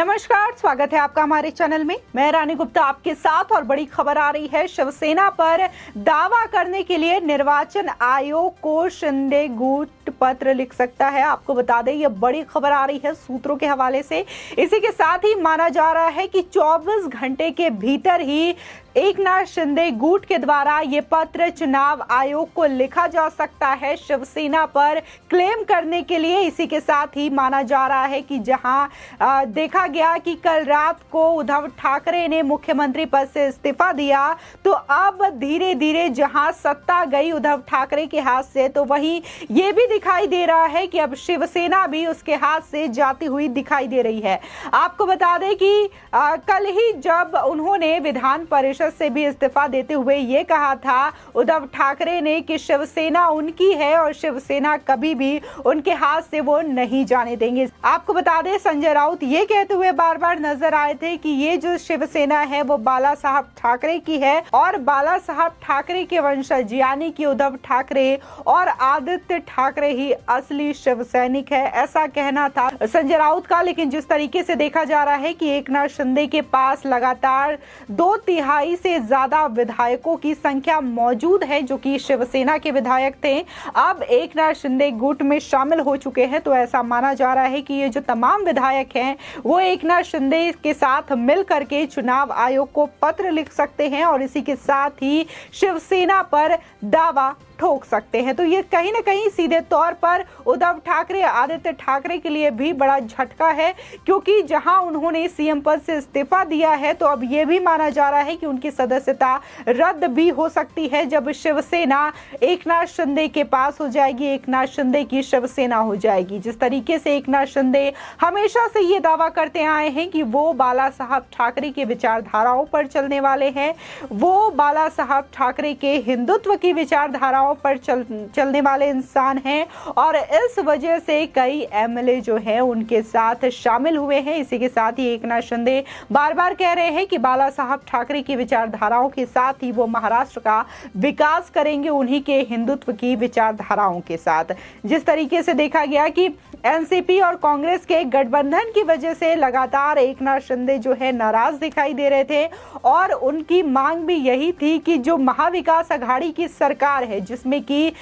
नमस्कार, स्वागत है आपका हमारे चैनल में। मैं रानी गुप्ता आपके साथ और बड़ी खबर आ रही है। शिवसेना पर दावा करने के लिए निर्वाचन आयोग को शिंदे गुट पत्र लिख सकता है। आपको बता दें, ये बड़ी खबर आ रही है सूत्रों के हवाले से। इसी के साथ ही माना जा रहा है कि 24 घंटे के भीतर ही एकनाथ शिंदे गुट के द्वारा ये पत्र चुनाव आयोग को लिखा जा सकता है शिवसेना पर क्लेम करने के लिए। इसी के साथ ही माना जा रहा है कि जहां देखा गया कि कल रात को उद्धव ठाकरे ने मुख्यमंत्री पद से इस्तीफा दिया, तो अब धीरे धीरे जहां सत्ता गई उद्धव ठाकरे के हाथ से, तो वहीं ये भी दिखाई दे रहा है कि अब शिवसेना भी उसके हाथ से जाती हुई दिखाई दे रही है। आपको बता दें कि कल ही जब उन्होंने विधान परिषद से भी इस्तीफा देते हुए ये कहा था उद्धव ठाकरे ने कि शिवसेना उनकी है और शिवसेना कभी भी उनके हाथ से वो नहीं जाने देंगे। आपको बता दें, संजय राउत ये कहते हुए बार बार नजर आए थे कि ये जो शिवसेना है वो बाला साहब ठाकरे की है और बाला साहब ठाकरे के वंशज यानी कि उद्धव ठाकरे और आदित्य ठाकरे ही असली शिव सैनिक है, ऐसा कहना था संजय राउत का। लेकिन जिस तरीके से देखा जा रहा है कि एकनाथ शिंदे के पास लगातार 2/3 से ज्यादा विधायकों की संख्या मौजूद है जो कि शिवसेना के विधायक थे, अब एकनाथ शिंदे गुट में शामिल हो चुके हैं। तो ऐसा माना जा रहा है कि ये जो तमाम विधायक हैं वो एकनाथ शिंदे के साथ मिलकर के चुनाव आयोग को पत्र लिख सकते हैं और इसी के साथ ही शिवसेना पर दावा ठोक सकते हैं। तो ये कहीं ना कहीं सीधे तौर पर उद्धव ठाकरे आदित्य ठाकरे के लिए भी बड़ा झटका है, क्योंकि जहां उन्होंने सीएम पद से इस्तीफा दिया है तो अब ये भी माना जा रहा है कि उनकी सदस्यता रद्द भी हो सकती है जब शिवसेना एकनाथ शिंदे के पास हो जाएगी, एकनाथ शिंदे की शिवसेना हो जाएगी। जिस तरीके से एकनाथ शिंदे हमेशा से ये दावा करते आए हैं कि वो बाला साहब ठाकरे के विचारधाराओं पर चलने वाले हैं, वो बाला साहब ठाकरे के हिंदुत्व की विचारधाराओं पर चलने वाले इंसान हैं और इस वजह से कई एमएलए जो हैं उनके साथ शामिल हुए हैं। इसी के साथ ही एकनाथ शिंदे बार बार कह रहे हैं कि बाला साहब ठाकरे की विचारधाराओं के साथ ही वो महाराष्ट्र का विकास करेंगे, उन्हीं के हिंदुत्व की विचारधाराओं के साथ। जिस तरीके से देखा गया कि एनसीपी और कांग्रेस के गठबंधन की वजह से लगातार एकनाथ शिंदे जो है नाराज दिखाई दे रहे थे और उनकी मांग भी यही थी कि जो महाविकास अघाड़ी की सरकार है जिसमें कि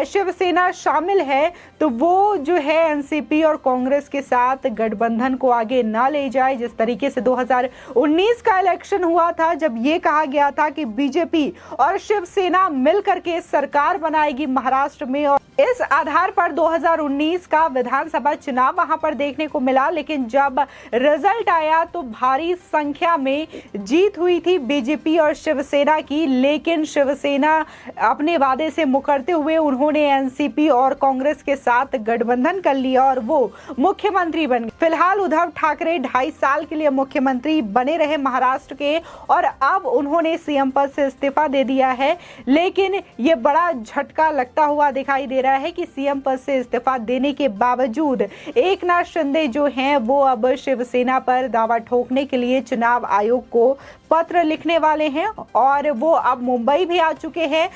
शिवसेना शामिल है, तो वो जो है एनसीपी और कांग्रेस के साथ गठबंधन को आगे ना ले जाए। जिस तरीके से 2019 का इलेक्शन हुआ था जब ये कहा गया था कि बीजेपी और शिवसेना मिलकर के सरकार बनाएगी महाराष्ट्र में, और इस आधार पर 2019 का विधानसभा चुनाव वहां पर देखने को मिला। लेकिन जब रिजल्ट आया तो भारी संख्या में जीत हुई थी बीजेपी और शिवसेना की, लेकिन शिवसेना अपने वादे से मुकरते हुए उन्होंने एनसीपी और कांग्रेस के साथ गठबंधन कर लिया और वो मुख्यमंत्री बन गए। फिलहाल उद्धव ठाकरे 2.5 साल के लिए मुख्यमंत्री बने रहे महाराष्ट्र के और अब उन्होंने सीएम पद से इस्तीफा दे दिया है। लेकिन ये बड़ा झटका लगता हुआ दिखाई दे रहा है कि सीएम पद से इस्तीफा देने के बावजूद एकनाथ शिंदे जो हैं वो अब शिवसेना पर दावा ठोकने के लिए चुनाव आयोग को पत्र लिखने वाले हैं और वो अब मुंबई भी आ चुके हैं।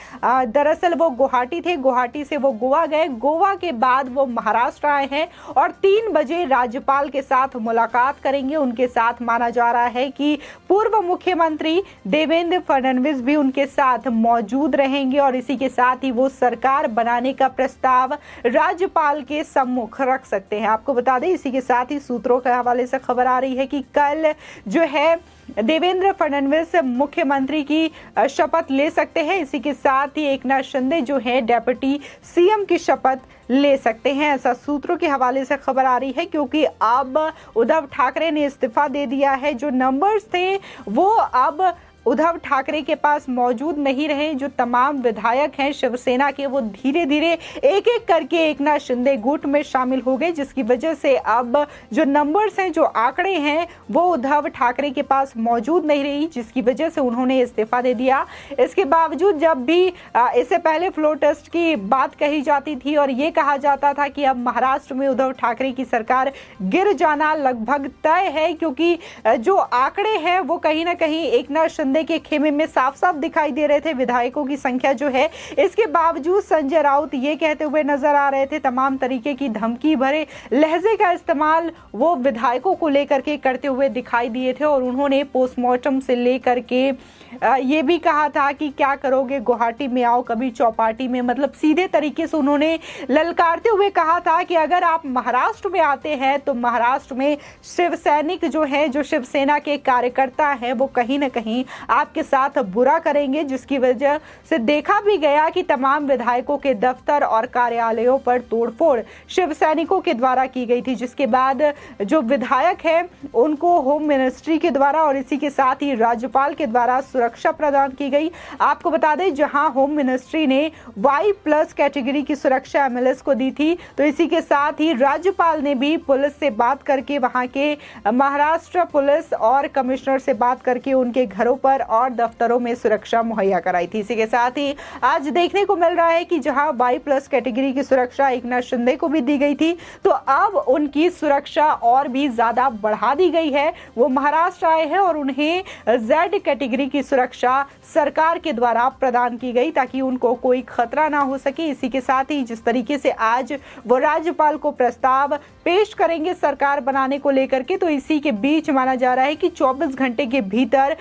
दरअसल वो गुवाहाटी थे, गुवाहाटी से वो गोवा गए, गोवा के बाद वो महाराष्ट्र आए हैं और 3 बजे राज्यपाल के साथ मुलाकात करेंगे। उनके साथ माना जा रहा है कि पूर्व मुख्यमंत्री देवेंद्र फडणवीस भी उनके साथ मौजूद रहेंगे और इसी के साथ ही वो सरकार बनाने का प्रस्ताव राज्यपाल के सम्मुख रख सकते हैं। आपको बता दें, इसी के साथ ही सूत्रों के हवाले से खबर आ रही है कि कल जो है देवेंद्र फडणवीस मुख्यमंत्री की शपथ ले सकते हैं। इसी के साथ ही एकनाथ शिंदे जो है डेप्यूटी सीएम की शपथ ले सकते हैं, ऐसा सूत्रों के हवाले से खबर आ रही है। क्योंकि अब उद्धव ठाकरे ने इस्तीफा दे दिया है, जो नंबर्स थे वो अब उद्धव ठाकरे के पास मौजूद नहीं रहे। जो तमाम विधायक हैं शिवसेना के वो धीरे धीरे एक एक करके एकनाथ शिंदे गुट में शामिल हो गए, जिसकी वजह से अब जो नंबर्स हैं, जो आंकड़े हैं, वो उद्धव ठाकरे के पास मौजूद नहीं रही, जिसकी वजह से उन्होंने इस्तीफा दे दिया। इसके बावजूद जब भी इससे पहले फ्लोर टेस्ट की बात कही जाती थी और ये कहा जाता था कि अब महाराष्ट्र में उद्धव ठाकरे की सरकार गिर जाना लगभग तय है, क्योंकि जो आंकड़े हैं वो कहीं ना कहीं एकनाथ शिंदे शिंदे के खेमे में साफ साफ दिखाई दे रहे थे। विधायकों की संख्या जो है, इसके बावजूद संजय राउत ये कहते हुए नजर आ रहे थे, तमाम तरीके की धमकी भरे लहजे का इस्तेमाल वो विधायकों को लेकर के करते हुए दिखाई दिए थे। और उन्होंने पोस्टमार्टम से लेकर के ये भी कहा था कि क्या करोगे, गुवाहाटी में आओ कभी चौपाटी में, मतलब सीधे तरीके से उन्होंने ललकारते हुए कहा था कि अगर आप महाराष्ट्र में आते हैं तो महाराष्ट्र में शिव सैनिक जो है, जो शिवसेना के कार्यकर्ता हैं, वो कहीं ना कहीं आपके साथ बुरा करेंगे, जिसकी वजह से देखा भी गया कि तमाम विधायकों के दफ्तर और कार्यालयों पर तोड़फोड़ शिव सैनिकों के द्वारा की गई थी, जिसके बाद जो विधायक है उनको होम मिनिस्ट्री के द्वारा और इसी के साथ ही राज्यपाल के द्वारा सुरक्षा प्रदान की गई। आपको बता दें, जहां होम मिनिस्ट्री ने Y+ कैटेगरी की सुरक्षा एमएलएस को दी थी, तो इसी के साथ ही राज्यपाल ने भी पुलिस से बात करके, वहां के महाराष्ट्र पुलिस और कमिश्नर से बात करके उनके घरों पर और दफ्तरों में सुरक्षा मुहैया कराई थी। इसी के साथ ही आज देखने को मिल रहा है कि जहां Y+ कैटेगरी की सुरक्षा एकनाथ शिंदे को भी दी गई थी, तो अब उनकी सुरक्षा और भी ज्यादा बढ़ा दी गई है। वो महाराष्ट्र आए हैं और उन्हें Z कैटेगरी की सुरक्षा सरकार के द्वारा प्रदान की गई ताकि उनको कोई खतरा ना हो सके। इसी के साथ ही जिस तरीके से आज वो राज्यपाल को प्रस्ताव पेश करेंगे सरकार बनाने को लेकर के, तो इसी के बीच माना जा रहा है कि 24 घंटे के भीतर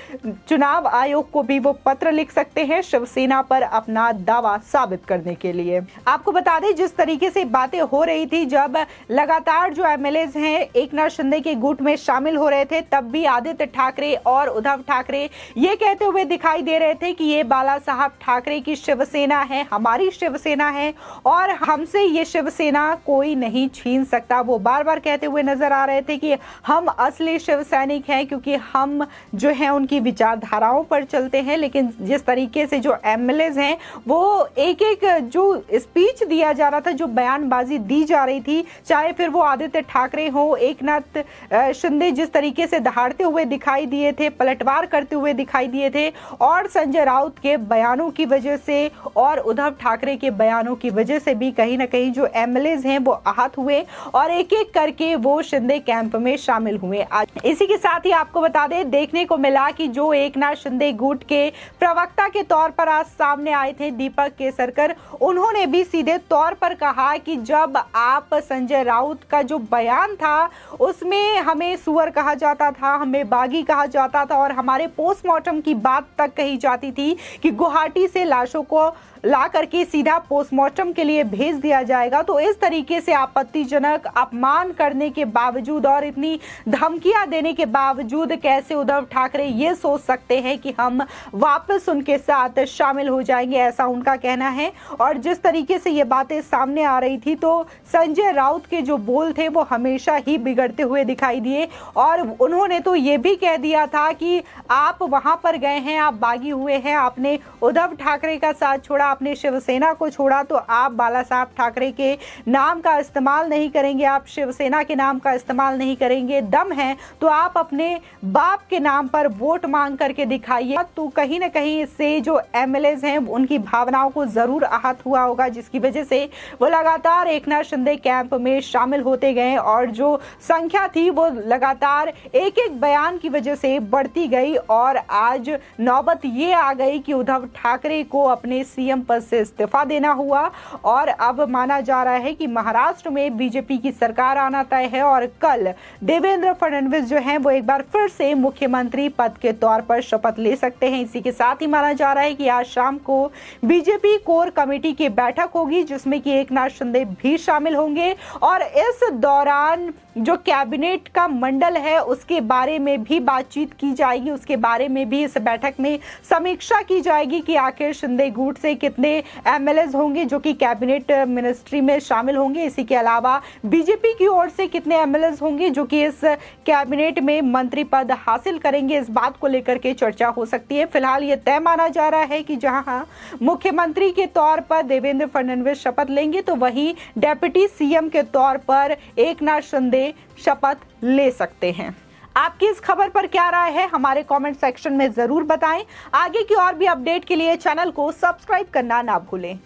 चुनाव आयोग को भी वो पत्र लिख सकते हैं शिवसेना पर अपना दावा साबित करने के लिए। आपको बता दें, जिस तरीके से बातें हो रही थी, जब लगातार जो एमएलएज हैं एकनाथ शिंदे के गुट में शामिल हो रहे थे, तब भी आदित्य ठाकरे और उद्धव ठाकरे ये कहते हुए दिखाई दे रहे थे कि ये बाला साहब ठाकरे की शिवसेना है, हमारी शिवसेना है और हमसे ये शिवसेना कोई नहीं छीन सकता। वो बार बार कहते हुए नजर आ रहे थे कि हम असली शिव सैनिक हैं, क्योंकि हम जो है उनकी विचारधाराओं पर चलते हैं। लेकिन जिस तरीके से जो एमएलएज हैं, वो एक एक जो स्पीच दिया जा रहा था, जो बयानबाजी दी जा रही थी, चाहे फिर वो आदित्य ठाकरे हो, एकनाथ शिंदे जिस तरीके से दहाड़ते हुए दिखाई दिए थे, पलटवार करते हुए दिखाई दिए थे, और संजय राउत के बयानों की वजह से और उद्धव ठाकरे के बयानों की वजह से भी कहीं ना कहीं जो एमएलएज हैं वो आहत हुए और एक एक करके वो शिंदे कैंप में शामिल हुए। इसी के साथ ही आपको बता दें, देखने को मिला कि जो एकनाथ शिंदे गुट के प्रवक्ता के तौर पर आज सामने आए थे दीपक केसरकर, उन्होंने भी सीधे तौर पर कहा कि जब आप संजय राउत का जो बयान था उसमें हमें सुअर कहा जाता था, हमें बागी कहा जाता था और हमारे पोस्टमार्टम की बात तक कही जाती थी कि गुवाहाटी से लाशों को ला करके सीधा पोस्टमार्टम के लिए भेज दिया जाएगा। तो इस तरीके से आपत्तिजनक अपमान करने के बावजूद और इतनी धमकियां देने के बावजूद कैसे उद्धव ठाकरे ये सोच सकते हैं कि हम वापस उनके साथ शामिल हो जाएंगे, ऐसा उनका कहना है। और जिस तरीके से ये बातें सामने आ रही थी, तो संजय राउत के जो बोल थे वो हमेशा ही बिगड़ते हुए दिखाई दिए और उन्होंने तो ये भी कह दिया था कि आप वहां पर गए हैं, आप बागी हुए हैं, आपने उद्धव ठाकरे का साथ छोड़ा, आपने शिवसेना को छोड़ा, तो आप बाला साहब ठाकरे के नाम का इस्तेमाल नहीं करेंगे, आप शिवसेना के नाम का इस्तेमाल नहीं करेंगे, दम है तो आप अपने बाप के नाम पर वोट मांग करके दिखाइए। तो कहीं ना कहीं इससे जो एमएलएज हैं उनकी भावनाओं को जरूर आहत हुआ होगा, जिसकी वजह से वो लगातार एकनाथ शिंदे कैंप में शामिल होते गए और जो संख्या थी वो लगातार एक एक बयान की वजह से बढ़ती गई और आज नौबत ये आ गई कि उद्धव ठाकरे को अपने सीएम पद से इस्तीफा देना हुआ और अब माना जा रहा है कि महाराष्ट्र में बीजेपी की सरकार आना तय है और कल देवेंद्र फडणवीस जो हैं वो एक बार फिर से मुख्यमंत्री पद के तौर पर शपथ ले सकते हैं। इसी के साथ ही माना जा रहा है कि आज शाम को बीजेपी कोर कमेटी की बैठक होगी, जिसमें कि एकनाथ शिंदे भी शामिल होंगे और इस दौरान जो कैबिनेट का मंडल है उसके बारे में भी बातचीत की जाएगी, उसके बारे में भी इस बैठक में समीक्षा की जाएगी कि आखिर शिंदे गुट से कितने एमएलएज होंगे जो कि कैबिनेट मिनिस्ट्री में शामिल होंगे। इसी के अलावा बीजेपी की ओर से कितने एमएलएज होंगे जो कि इस कैबिनेट में मंत्री पद हासिल करेंगे, इस बात को लेकर के चर्चा हो सकती है। फिलहाल ये तय माना जा रहा है कि जहां मुख्यमंत्री के तौर पर देवेंद्र फडणवीस शपथ लेंगे, तो वहीं डेप्यूटी सीएम के तौर पर एकनाथ शिंदे शपथ ले सकते हैं। आपकी इस खबर पर क्या राय है, हमारे कमेंट सेक्शन में जरूर बताएं। आगे की और भी अपडेट के लिए चैनल को सब्सक्राइब करना ना भूलें।